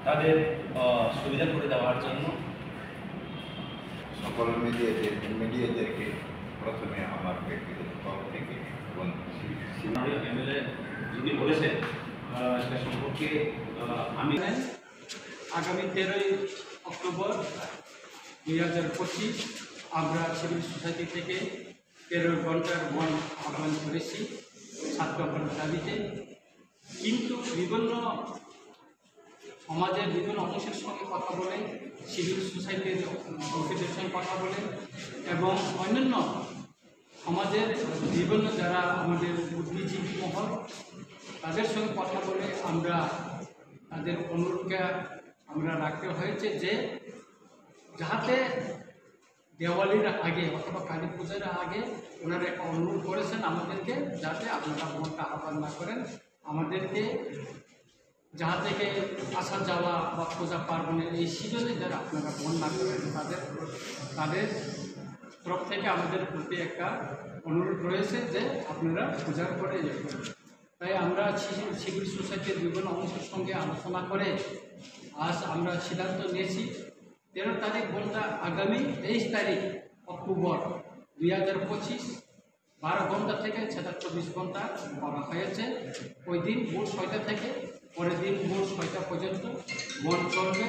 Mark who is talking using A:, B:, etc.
A: তাদের সুবিধা করে দেওয়ার জন্য
B: সকল মিডিয়াদেরকে প্রথমে আমার ব্যক্তিগত তরফ থেকে এবং
A: এমএলএ যিনি বলেছেন সেটা সম্পর্কে আমি
C: আগামী 13ই অক্টোবর 2025 আমরা সিভিল সোসাইটি থেকে 13 ঘন্টার বন আহ্বান করেছি ছাত্র আন্দোলনের দাবিতে। কিন্তু বিভিন্ন সমাজের বিভিন্ন অংশের সঙ্গে কথা বলে, সিভিল সোসাইটির লোকেদের সঙ্গে কথা বলে এবং অন্যান্য সমাজের বিভিন্ন যারা আমাদের বুদ্ধিজীবী মহল তাদের সঙ্গে কথা বলে আমরা তাদের অনুরোধকে আমরা রাখতে হয়েছে যে যাতে দেওয়ালির আগে অথবা কালী পূজার আগে ওনারা একটা অনুরোধ করেছেন আমাদেরকে যাতে আপনারা বনটা আহ্বান না করেন, আমাদেরকে যাহা থেকে আসা যাওয়া বা পূজা পার্বণের এই সিজনে যারা আপনারা বন না করেন তাদের তরফ থেকে আমাদের প্রতি একটা অনুরোধ রয়েছে যে আপনারা পূজার পরে যাবেন। তাই আমরা সিভিল সোসাইটির বিভিন্ন অংশের সঙ্গে আলোচনা করে আজ আমরা সিদ্ধান্ত নিয়েছি 13 তারিখ বলটা আগামী 23 তারিখ অক্টোবর 2025 12 ঘন্টা থেকে সেটা 24 ঘন্টা করা হয়েছে। ওই দিন ভোর 6টা থেকে পরের দিন ভোর 6টা পর্যন্ত বন চলবে।